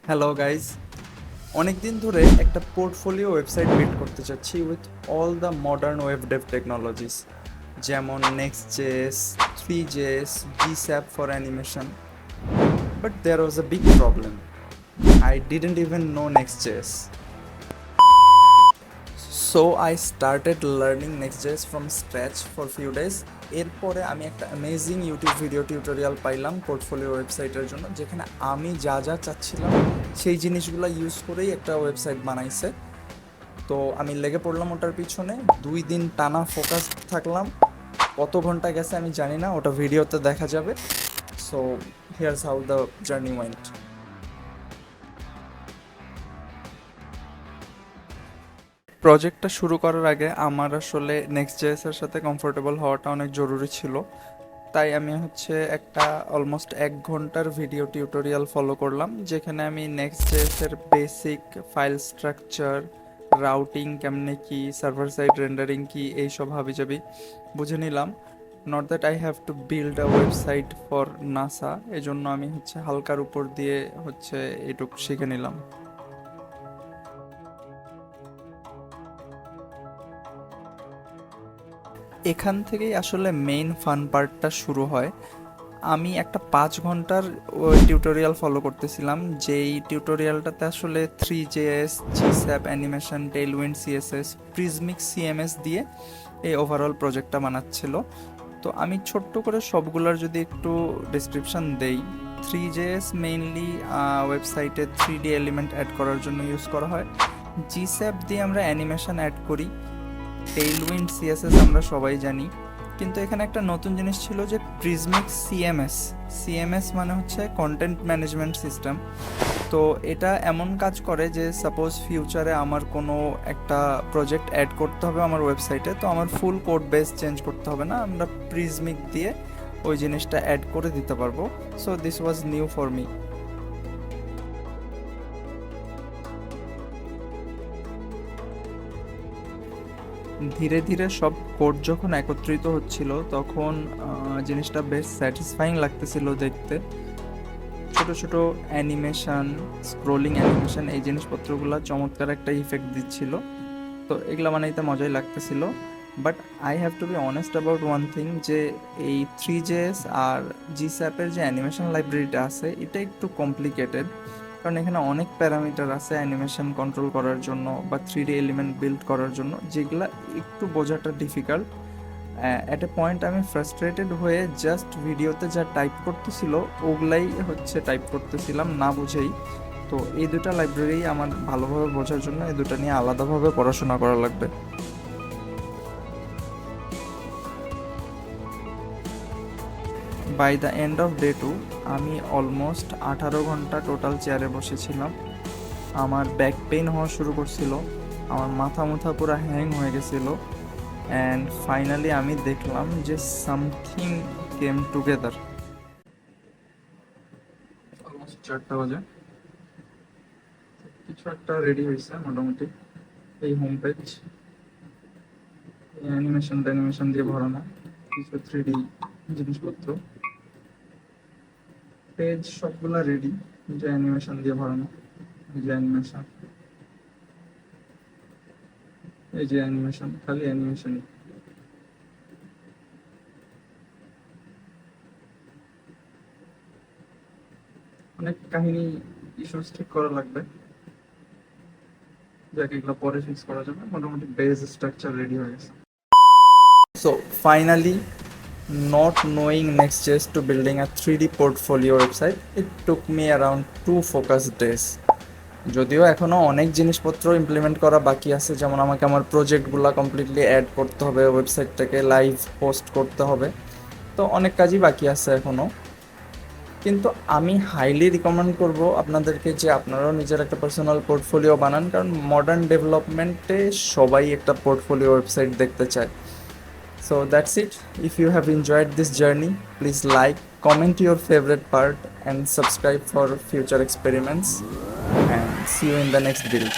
Hello guys, অনেক দিন ধরে একটা পোর্টফোলিও ওয়েবসাইট বিল্ড করতে চাচ্ছি with all the modern web Dave technologies, যেমন Next.js, Three.js, GSAP for animation. But there was a big problem. I didn't even know Next.js. So I started learning Next.js from scratch for few days. এরপরে আমি একটা amazing YouTube video tutorial পাইলাম portfolio ওয়েবসাইটের জন্য, যেখানে আমি যা যা চাচ্ছিলাম সেই জিনিসগুলো ইউজ করেই একটা ওয়েবসাইট বানাইছে। তো আমি লেগে পড়লাম ওটার পিছনে, 2 দিন টানা ফোকাস থাকলাম। কত ঘন্টা গেছে আমি জানি না, ওটা ভিডিওতে দেখা যাবে। So here's how the journey went. প্রজেক্টটা শুরু করার আগে আমার আসলে Next.js এর সাথে কমফোর্টেবল হওয়াটা অনেক জরুরি ছিল। তাই আমি একটা অলমোস্ট 1 ঘন্টার ভিডিও টিউটোরিয়াল ফলো করলাম, যেখানে আমি Next.js এর বেসিক ফাইল স্ট্রাকচার, রাউটিং কেমনে কি, সার্ভার সাইড রেন্ডারিং কি, এইসব হাবিজাবি বুঝে নিলাম। Not that I have to build a website for NASA, এজন্য আমি হালকার উপর দিয়ে এটুক শিখে নিলাম। এখান থেকেই আসলে মেইন ফান পার্টটা শুরু হয়। আমি একটা 5 ঘন্টার টিউটোরিয়াল ফলো করতেছিলাম, যেই টিউটোরিয়ালটাতে আসলে Three.js, GSAP animation, Tailwind CSS, Prismic CMS দিয়ে এই ওভারঅল প্রজেক্টটা বানাচ্ছিল। তো আমি ছোট্ট করে সবগুলোর যদি একটু ডিসক্রিপশন দেই, Three.js মেইনলি ওয়েবসাইটে 3D এলিমেন্ট অ্যাড করার জন্য ইউজ করা হয়। GSAP দিয়ে আমরা অ্যানিমেশন অ্যাড করি। Tailwind CSS আমরা সবাই জানি, কিন্তু এখানে একটা নতুন জিনিস ছিল যে Prismic CMS মানে হচ্ছে কন্টেন্ট ম্যানেজমেন্ট সিস্টেম। তো এটা এমন কাজ করে যে সাপোজ ফিউচারে আমার কোনো একটা প্রজেক্ট অ্যাড করতে হবে আমার ওয়েবসাইটে, তো আমার ফুল কোড বেস চেঞ্জ করতে হবে না, আমরা Prismic দিয়ে ওই জিনিসটা অ্যাড করে দিতে পারবো। So this was new for me. ধীরে ধীরে সব কোড যখন একত্রিত হচ্ছিল, তখন জিনিসটা বেশ স্যাটিসফাইং লাগতেছিল দেখতে। ছোট ছোট অ্যানিমেশন, স্ক্রোলিং অ্যানিমেশন, এই জিনিসপত্রগুলো চমৎকার একটা ইফেক্ট দিচ্ছিল। তো এগুলো বানাইতে মজাই লাগতেছিল। But I have to be honest about one thing, যে এই Three.js আর GSAP-এর যে অ্যানিমেশন লাইব্রেরিটা আছে, এটা একটু কমপ্লিকেটেড। কারণ এখানে অনেক প্যারামিটার আছে অ্যানিমেশন কন্ট্রোল করার জন্য বা 3D এলিমেন্ট বিল্ড করার জন্য, যেগুলা একটু বোঝাটা ডিফিকাল্ট। অ্যাট এ পয়েন্ট আমি ফ্রাস্ট্রেটেড হয়ে জাস্ট ভিডিওতে যা টাইপ করতেছিল ওগুলাই টাইপ করতেছিলাম না বুঝেই। তো এই দুটা লাইব্রেরি আমার ভালোভাবে বোঝার জন্য এই দুটা নিয়ে আলাদাভাবে পড়াশোনা করা লাগবে। By the end of day 2 আমি অলমোস্ট 18 ঘন্টা টোটাল চেয়ারে বসেছিলাম। আমার ব্যাক পেইন হওয়া শুরু করছিল, আমার মাথা মুথা পুরো হ্যাং হয়ে গেছিলো। অ্যান্ড ফাইনালি আমি দেখলাম যে সামথিং কেম টুগেদার। অলমোস্ট 4টা বাজে, কিছু একটা রেডি হয়েছে মোটামুটি। এই হোম পেজ, অ্যানিমেশন দিয়ে ভরানো, কিছু 3D জিনিসপত্র, পেজ সবগুলা রেডি, যে অ্যানিমেশন দিয়ে ভরানো। এই যে অ্যানিমেশন, এই যে অ্যানিমেশন, খালি অ্যানিমেশনই। অনেক কাহিনী ইস্যুস ঠিক করা লাগবে, যাকে এগুলো পরে ফিক্স করা যাবে। মোটামুটি বেস স্ট্রাকচার রেডি হয়ে গেছে। So finally, not knowing Next.js to building a 3D portfolio website, it took me around 2 focused days. যদিও এখনও অনেক জিনিসপত্র ইমপ্লিমেন্ট করা বাকি আছে, যেমন আমাকে আমার প্রজেক্টগুলো কমপ্লিটলি অ্যাড করতে হবে, ওয়েবসাইটটাকে লাইভ পোস্ট করতে হবে। তো অনেক কাজই বাকি আছে এখনও, কিন্তু আমি হাইলি রিকমেন্ড করব আপনাদেরকে যে আপনারাও নিজের একটা পার্সোনাল পোর্টফোলিও বানান, কারণ মডার্ন ডেভেলপমেন্টে সবাই একটা পোর্টফোলিও ওয়েবসাইট দেখতে চায়। So that's it. If you have enjoyed this journey, please like, comment your favorite part and subscribe for future experiments, and see you in the next build.